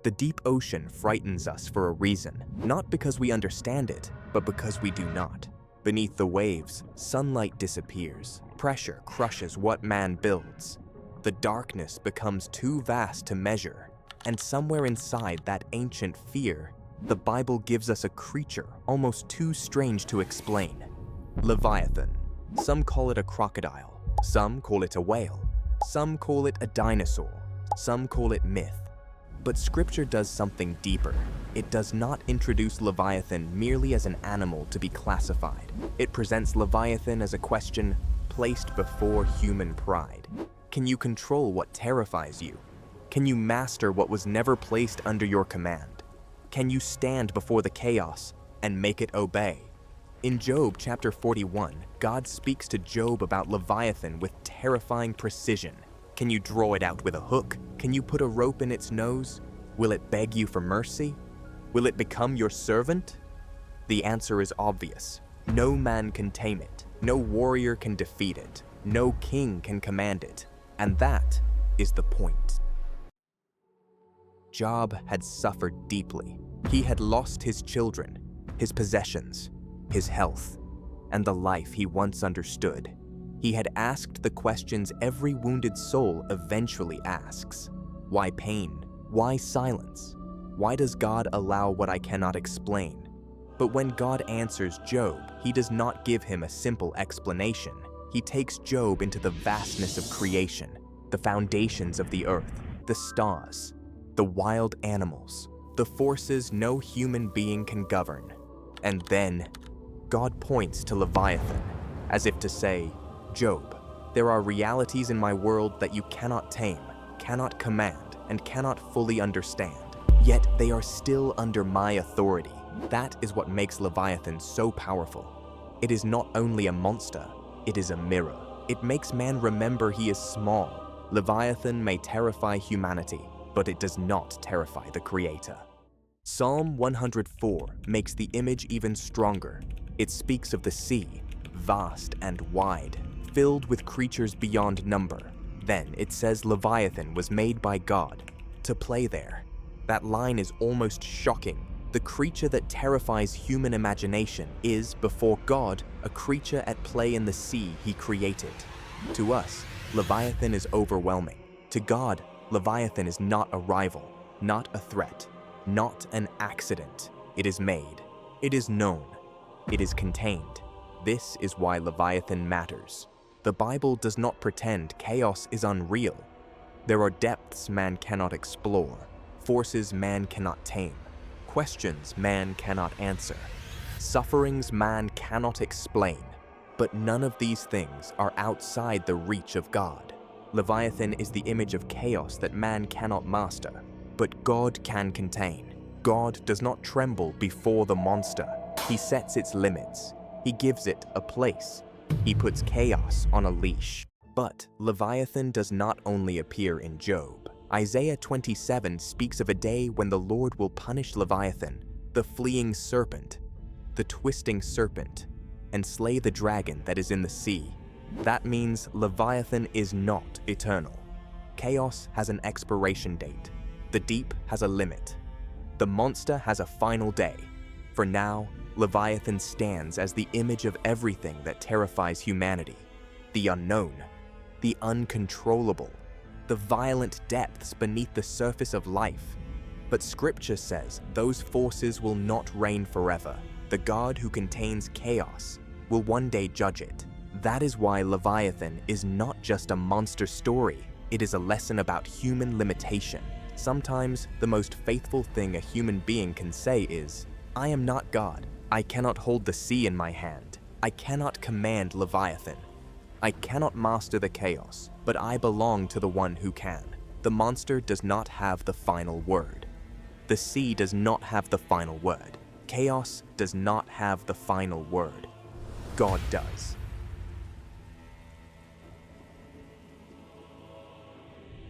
The deep ocean frightens us for a reason, not because we understand it, but because we do not. Beneath the waves, sunlight disappears, pressure crushes what man builds. The darkness becomes too vast to measure, and somewhere inside that ancient fear, the Bible gives us a creature almost too strange to explain. Leviathan. Some call it a crocodile, some call it a whale, some call it a dinosaur, some call it myth. But Scripture does something deeper. It does not introduce Leviathan merely as an animal to be classified. It presents Leviathan as a question placed before human pride. Can you control what terrifies you? Can you master what was never placed under your command? Can you stand before the chaos and make it obey? In Job chapter 41, God speaks to Job about Leviathan with terrifying precision. Can you draw it out with a hook? Can you put a rope in its nose? Will it beg you for mercy? Will it become your servant? The answer is obvious. No man can tame it. No warrior can defeat it. No king can command it. And that is the point. Job had suffered deeply. He had lost his children, his possessions, his health, and the life he once understood. He had asked the questions every wounded soul eventually asks. Why pain? Why silence? Why does God allow what I cannot explain? But when God answers Job, he does not give him a simple explanation. He takes Job into the vastness of creation, the foundations of the earth, the stars, the wild animals, the forces no human being can govern. And then, God points to Leviathan, as if to say, Job, there are realities in my world that you cannot tame, cannot command, and cannot fully understand. Yet they are still under my authority. That is what makes Leviathan so powerful. It is not only a monster, it is a mirror. It makes man remember he is small. Leviathan may terrify humanity, but it does not terrify the Creator. Psalm 104 makes the image even stronger. It speaks of the sea, vast and wide, filled with creatures beyond number. Then it says Leviathan was made by God to play there. That line is almost shocking. The creature that terrifies human imagination is, before God, a creature at play in the sea he created. To us, Leviathan is overwhelming. To God, Leviathan is not a rival, not a threat, not an accident. It is made. It is known. It is contained. This is why Leviathan matters. The Bible does not pretend chaos is unreal. There are depths man cannot explore, forces man cannot tame, questions man cannot answer, sufferings man cannot explain. But none of these things are outside the reach of God. Leviathan is the image of chaos that man cannot master, but God can contain. God does not tremble before the monster. He sets its limits. He gives it a place. He puts chaos on a leash. But Leviathan does not only appear in Job. Isaiah 27 speaks of a day when the Lord will punish Leviathan, the fleeing serpent, the twisting serpent, and slay the dragon that is in the sea. That means Leviathan is not eternal. Chaos has an expiration date. The deep has a limit. The monster has a final day. For now, Leviathan stands as the image of everything that terrifies humanity. The unknown, the uncontrollable, the violent depths beneath the surface of life. But Scripture says those forces will not reign forever. The God who contains chaos will one day judge it. That is why Leviathan is not just a monster story. It is a lesson about human limitation. Sometimes the most faithful thing a human being can say is, I am not God. I cannot hold the sea in my hand. I cannot command Leviathan. I cannot master the chaos, but I belong to the one who can. The monster does not have the final word. The sea does not have the final word. Chaos does not have the final word. God does.